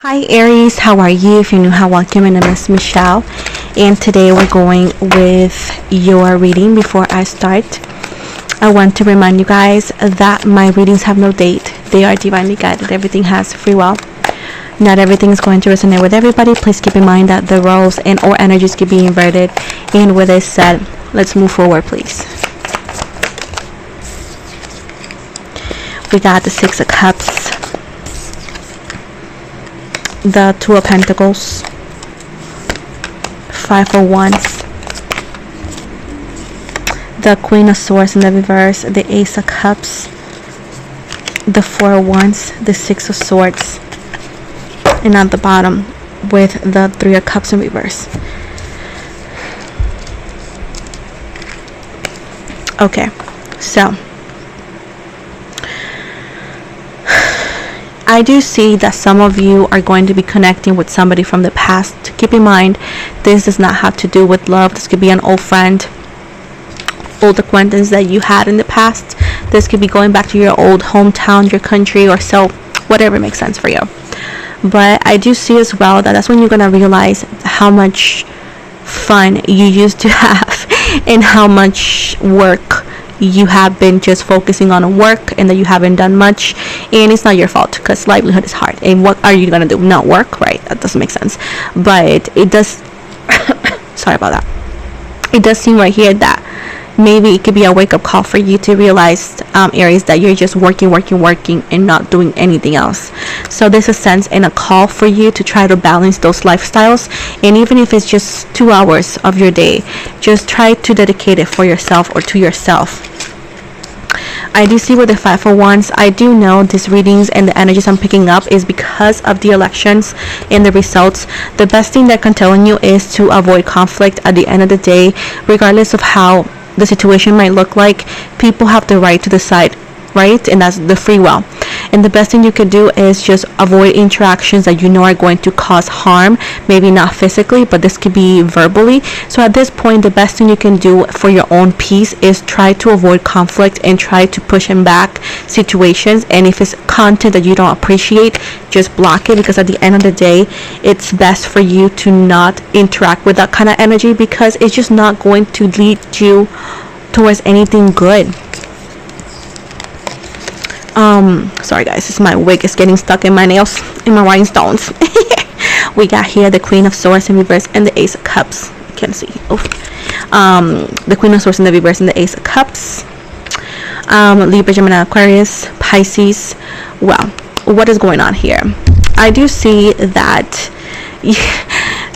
Hi Aries, how are you? If you're new, how welcome. My name is Michelle, and today we're going with your reading. Before I start, I want to remind you guys that my readings have no date. They are divinely guided. Everything has free will. Not everything is going to resonate with everybody. Please keep in mind that the roles and or energies can be inverted. And with this said, let's move forward, please. We got the Six of Cups, the Two of Pentacles, Five of Wands, the Queen of Swords in the reverse, the Ace of Cups, the Four of Wands, the Six of Swords, and at the bottom with the Three of Cups in reverse. Okay, so I do see that some of you are going to be connecting with somebody from the past. Keep in mind, this does not have to do with love. This could be an old friend, old acquaintance that you had in the past. This could be going back to your old hometown, your country, or so, whatever makes sense for you. But I do see as well that that's when you're going to realize how much fun you used to have and how much work you have been just focusing on work and that you haven't done much. And it's not your fault because livelihood is hard. And what are you going to do? Not work, right? That doesn't make sense. But it does sorry about that. It does seem right here that maybe it could be a wake-up call for you to realize, Aries, that you're just working and not doing anything else. So there's a sense and a call for you to try to balance those lifestyles. And even if it's just 2 hours of your day, just try to dedicate it for yourself or to yourself. I do see with the Five of Wands, I do know these readings and the energies I'm picking up is because of the elections and the results. The best thing that can tell you is to avoid conflict. At the end of the day, regardless of how the situation might look like, people have the right to decide, right? And that's the free will. And the best thing you could do is just avoid interactions that you know are going to cause harm. Maybe not physically, but this could be verbally. So at this point, the best thing you can do for your own peace is try to avoid conflict and try to push in back situations. And if it's content that you don't appreciate, just block it, because at the end of the day, it's best for you to not interact with that kind of energy, because it's just not going to lead you towards anything good. Sorry guys, this is my wig is getting stuck in my nails, in my rhinestones. We got here the Queen of Swords in reverse and the Ace of Cups. You can't see. The Queen of Swords in the reverse and the Ace of Cups. Libra, Gemini, Aquarius, Pisces. Well, what is going on here? I do see that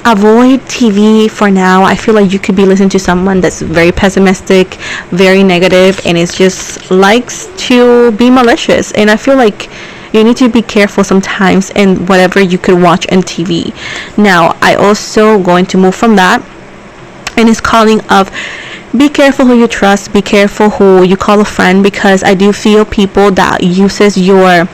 avoid TV for now. I feel like you could be listening to someone that's very pessimistic, very negative, and it just likes to be malicious. And I feel like you need to be careful sometimes in whatever you could watch on TV. Now, I also going to move from that, and it's calling of be careful who you trust, be careful who you call a friend, because I do feel people that uses your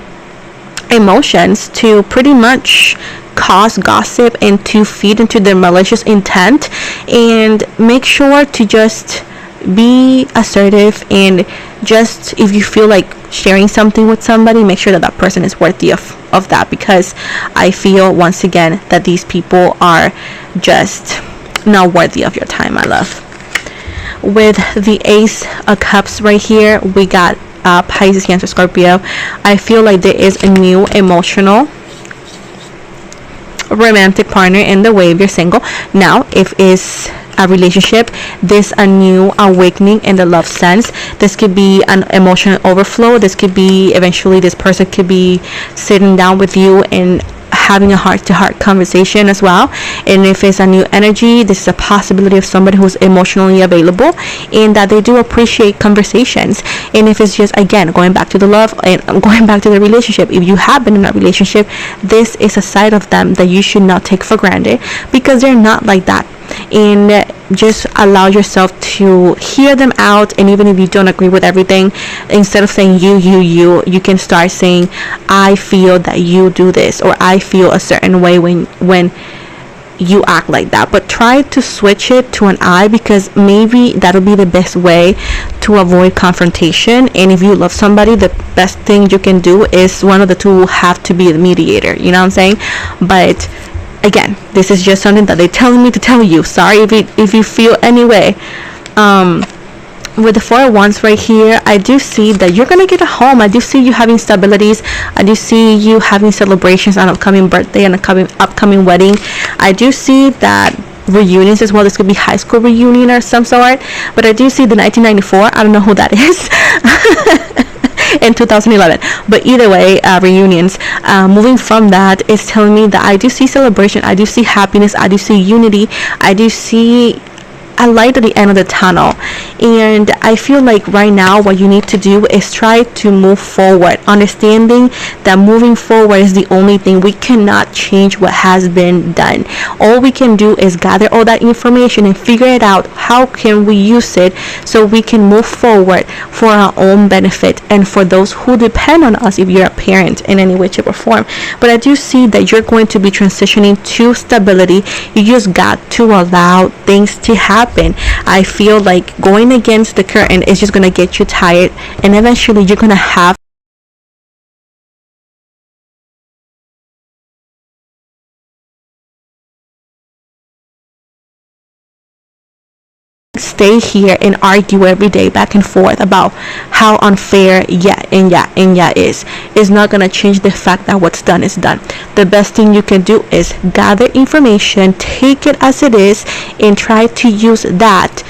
emotions to pretty much cause gossip and to feed into their malicious intent. And make sure to just be assertive, and just if you feel like sharing something with somebody, make sure that that person is worthy of that, because I feel once again that these people are just not worthy of your time, my love. With the Ace of Cups right here, we got Pisces, Cancer, Scorpio. I feel like there is a new emotional romantic partner in the way if you're single. Now, if it's a relationship, there's a new awakening in the love sense. This could be an emotional overflow. This could be eventually this person could be sitting down with you and having a heart-to-heart conversation as well. And if it's a new energy, this is a possibility of somebody who's emotionally available and that they do appreciate conversations. And if it's just, again, going back to the love and going back to the relationship, if you have been in a relationship, this is a side of them that you should not take for granted, because they're not like that. And just allow yourself to hear them out. And even if you don't agree with everything, instead of saying you can start saying, I feel that you do this, or I feel a certain way when you act like that, but try to switch it to an I, because maybe that'll be the best way to avoid confrontation. And if you love somebody, the best thing you can do is one of the two will have to be the mediator, you know what I'm saying? But again, this is just something that they're telling me to tell you. Sorry if you feel anyway. With the 4 of Wands right here, I do see that you're gonna get a home. I do see you having stabilities. I do see you having celebrations on upcoming birthday and upcoming wedding. I do see that reunions as well. This could be high school reunion or some sort, but I do see the 1994. I don't know who that is. In 2011, but either way, reunions. Moving from that, is telling me that I do see celebration, I do see happiness, I do see unity, I do see a light at the end of the tunnel. And I feel like right now what you need to do is try to move forward, understanding that moving forward is the only thing. We cannot change what has been done. All we can do is gather all that information and figure it out. How can we use it so we can move forward for our own benefit and for those who depend on us, if you're a parent in any way, shape, or form. But I do see that you're going to be transitioning to stability. You just got to allow things to happen. I feel like going against the current is just going to get you tired, and eventually you're going to have stay here and argue every day back and forth about how unfair yeah is not going to change the fact that what's done is done. The best thing you can do is gather information, take it as it is, and try to use that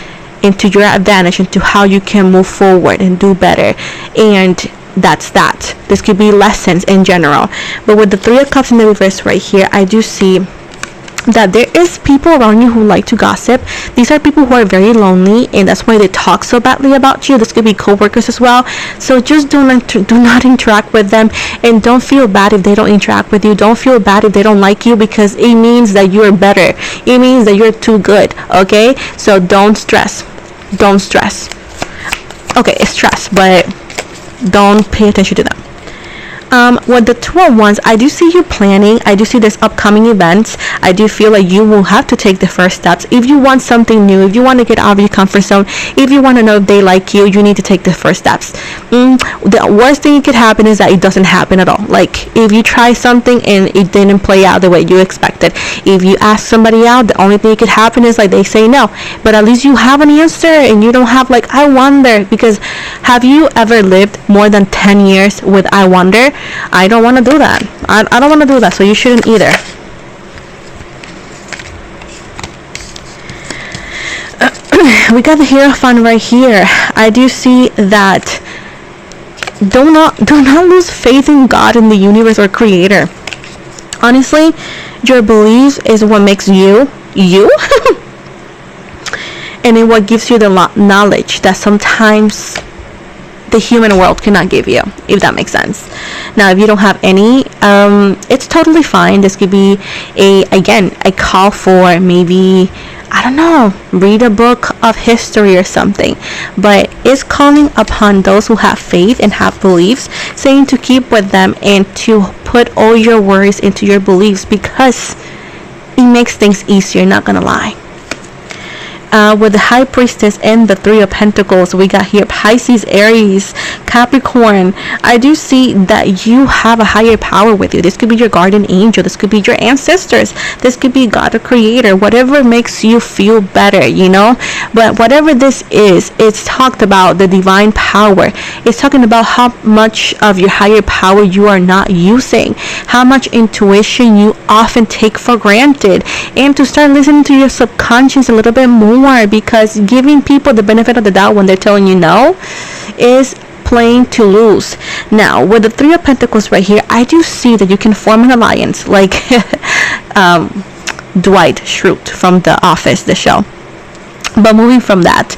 into your advantage, into how you can move forward and do better. And that's that. This could be lessons in general. But with the 3 of Cups in the reverse right here, I do see that there is people around you who like to gossip. These are people who are very lonely, and that's why they talk so badly about you. This could be co-workers as well. So just do not interact with them, and don't feel bad if they don't interact with you. Don't feel bad if they don't like you, because it means that you're better. It means that you're too good. Okay, so don't stress. Okay, it's stress, but don't pay attention to them. With the 2 of Wands, I do see you planning. I do see there's upcoming events. I do feel like you will have to take the first steps. If you want something new, if you want to get out of your comfort zone, if you want to know if they like you, you need to take the first steps. The worst thing that could happen is that it doesn't happen at all. Like, if you try something and it didn't play out the way you expected. If you ask somebody out, the only thing that could happen is like they say no. But at least you have an answer, and you don't have like, I wonder. Because have you ever lived more than 10 years with I wonder? I don't want to do that. I don't want to do that, so you shouldn't either. We got the Hierophant right here. I do see that do not lose faith in God, in the universe, or creator. Honestly, your belief is what makes you and it what gives you the knowledge that sometimes the human world cannot give you, if that makes sense. Now, if you don't have any, it's totally fine. This could be a call for maybe, I don't know, read a book of history or something. But it's calling upon those who have faith and have beliefs, saying to keep with them and to put all your worries into your beliefs, because it makes things easier, not gonna lie. With the High Priestess and the 3 of Pentacles, we got here Pisces, Aries, Capricorn. I do see that you have a higher power with you. This could be your guardian angel. This could be your ancestors. This could be God, or creator. Whatever makes you feel better, you know. But whatever this is, it's talked about the divine power. It's talking about how much of your higher power you are not using, how much intuition you often take for granted, and to start listening to your subconscious a little bit more, because giving people the benefit of the doubt when they're telling you no is playing to lose. Now, with the 3 of Pentacles right here, I do see that you can form an alliance, like Dwight Schrute from The Office, the show. But moving from that,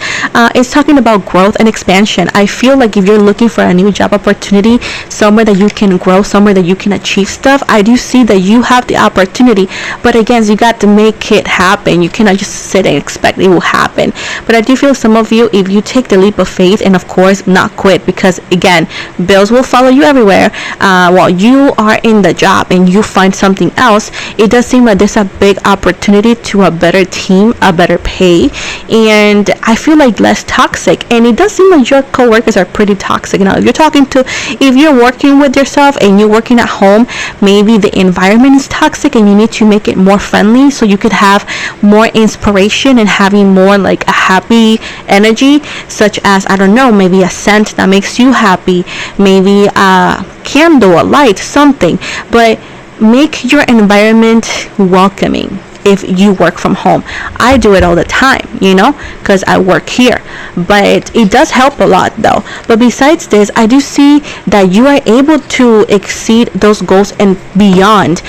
It's talking about growth and expansion. I feel like if you're looking for a new job opportunity, somewhere that you can grow, somewhere that you can achieve stuff, I do see that you have the opportunity. But again, you got to make it happen. You cannot just sit and expect it will happen. But I do feel some of you, if you take the leap of faith and of course not quit, because again, bills will follow you everywhere, while you are in the job and you find something else, it does seem like there's a big opportunity to a better team, a better pay, and I feel like less toxic. And it does seem like your coworkers are pretty toxic. Now, if you're working with yourself and you're working at home, maybe the environment is toxic and you need to make it more friendly so you could have more inspiration and having more like a happy energy, such as, I don't know, maybe a scent that makes you happy, maybe a candle, a light, something. But make your environment welcoming. If you work from home, I do it all the time, because I work here, but it does help a lot though. But besides this, I do see that you are able to exceed those goals and beyond,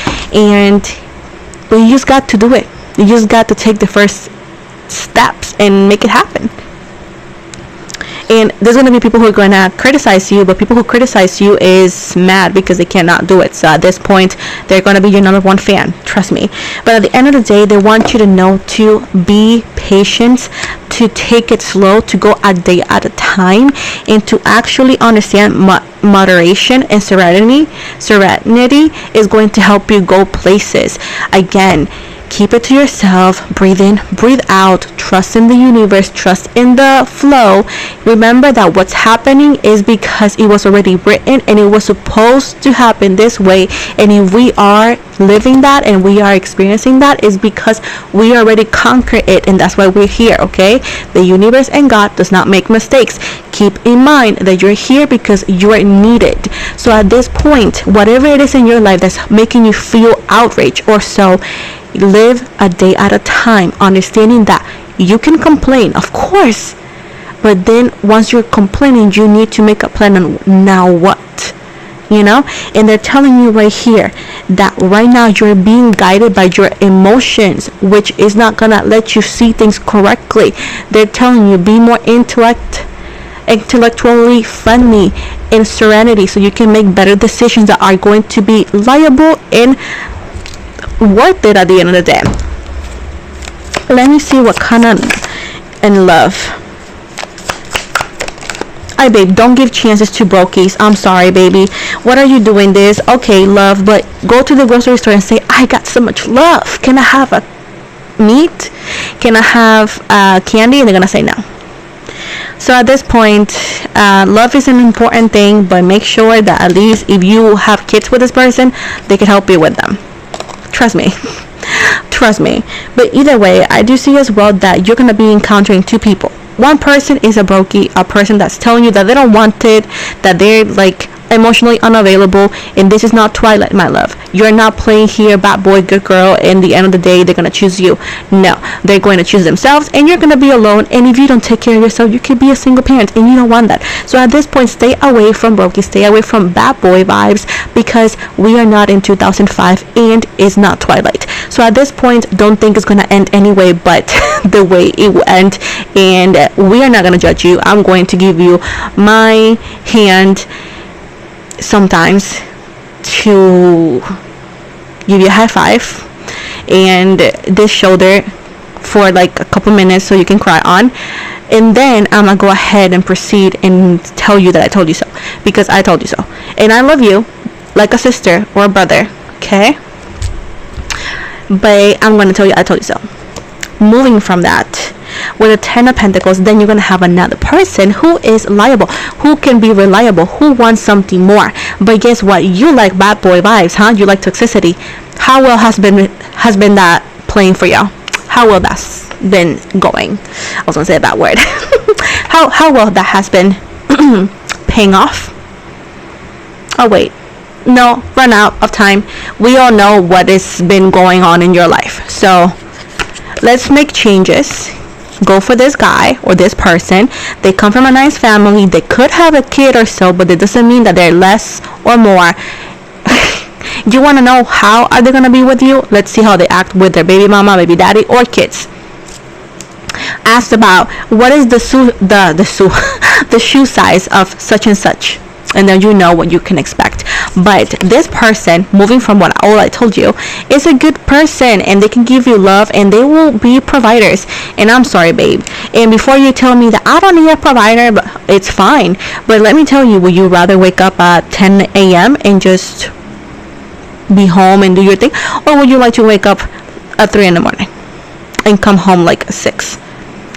but you just got to do it. You just got to take the first steps and make it happen. And there's going to be people who are going to criticize you, but people who criticize you is mad because they cannot do it. So at this point, they're going to be your number one fan. Trust me. But at the end of the day, they want you to know to be patient, to take it slow, to go a day at a time, and to actually understand moderation and serenity is going to help you go places. Again, keep it to yourself, breathe in, breathe out, trust in the universe, trust in the flow. Remember that what's happening is because it was already written and it was supposed to happen this way. And if we are living that and we are experiencing that, is because we already conquered it, and that's why we're here, okay? The universe and God does not make mistakes. Keep in mind that you're here because you're needed. So at this point, whatever it is in your life that's making you feel outrage or so, live a day at a time, understanding that you can complain, of course, but then once you're complaining, you need to make a plan on now what, and they're telling you right here that right now you're being guided by your emotions, which is not gonna let you see things correctly. They're telling you be more intellectually friendly and serenity, so you can make better decisions that are going to be liable and worth it at the end of the day. Let me see what kind of in love. Hi babe, don't give chances to brokies. I'm sorry baby. What are you doing this? Okay love, but go to the grocery store and say, I got so much love. Can I have a meat? Can I have candy? And they're gonna say no. So at this point, love is an important thing, but make sure that at least if you have kids with this person, they can help you with them. Trust me. But either way, I do see as well that you're going to be encountering two people. One person is a brokey, a person that's telling you that they don't want it, that they're like emotionally unavailable, and this is not Twilight, my love. You're not playing here bad boy, good girl, and at the end of the day, they're going to choose you. No, they're going to choose themselves, and you're going to be alone, and if you don't take care of yourself, you could be a single parent, and you don't want that. So at this point, stay away from brokey, stay away from bad boy vibes, because we are not in 2005, and it's not Twilight. So at this point, don't think it's going to end anyway but the way it will end, and we are not going to judge you. I'm going to give you my hand sometimes to give you a high five and this shoulder for like a couple minutes so you can cry on, and then I'm gonna go ahead and proceed and tell you that I told you so, because I told you so, and I love you like a sister or a brother, okay? But I'm gonna tell you I told you so. Moving from that, with a 10 of Pentacles, then you're going to have another person who is liable, who can be reliable, who wants something more. But guess what? You like bad boy vibes, huh? You like toxicity. How well has been that playing for you? How well that's been going? I was going to say that word. how well that has been paying off? Oh, wait. No, run out of time. We all know what has been going on in your life. So let's make changes. Go for this guy or this person. They come from a nice family. They could have a kid or so, but it doesn't mean that they're less or more. You want to know how are they going to be with you? Let's see how they act with their baby mama, baby daddy, or kids. asked about what is the shoe size of such and such, and then you know what you can expect. But this person, moving from all I told you, is a good person, and they can give you love, and they will be providers. And I'm sorry, babe, and before you tell me that I don't need a provider, but it's fine, but let me tell you, would you rather wake up at 10 a.m. and just be home and do your thing, or would you like to wake up at 3 in the morning and come home like 6?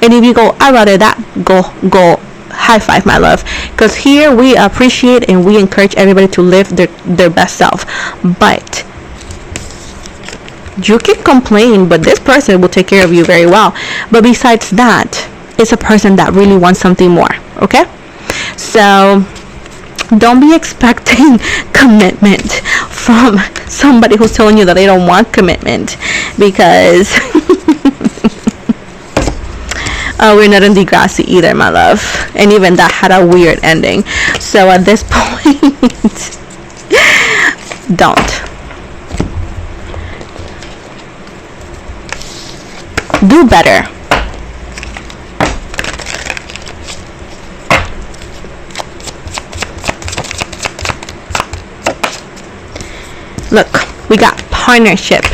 And if you go, I'd rather that, go high five, my love, because here we appreciate and we encourage everybody to live their best self. But you can complain, but this person will take care of you very well. But besides that, it's a person that really wants something more. Okay, so don't be expecting commitment from somebody who's telling you that they don't want commitment, because we're not in Degrassi either, my love, and even that had a weird ending. So at this point, don't. Do better. Look, we got partnership.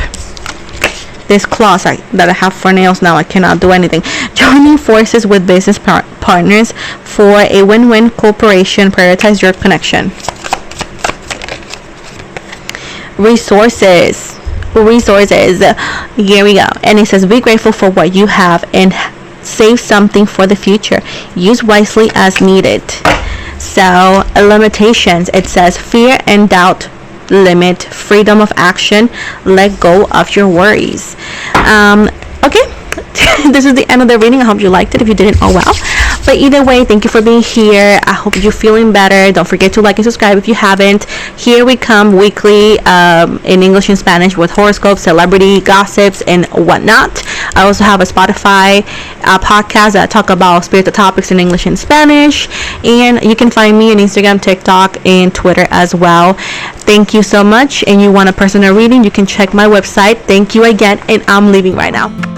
This clause that I have for nails now, I cannot do anything. Joining forces with business partners for a win-win cooperation. Prioritize your connection. Resources. Here we go. And it says, be grateful for what you have and save something for the future. Use wisely as needed. So, limitations. It says, fear and doubt limit freedom of action. Let go of your worries. Okay. This is the end of the reading. I hope you liked it. If you didn't, oh well. But either way, thank you for being here. I hope you're feeling better. Don't forget to like and subscribe if you haven't. Here we come weekly in English and Spanish with horoscopes, celebrity gossips, and whatnot. I also have a Spotify podcast that I talk about spiritual topics in English and Spanish. And you can find me on Instagram, TikTok, and Twitter as well. Thank you so much. And you want a personal reading, you can check my website. Thank you again, and I'm leaving right now.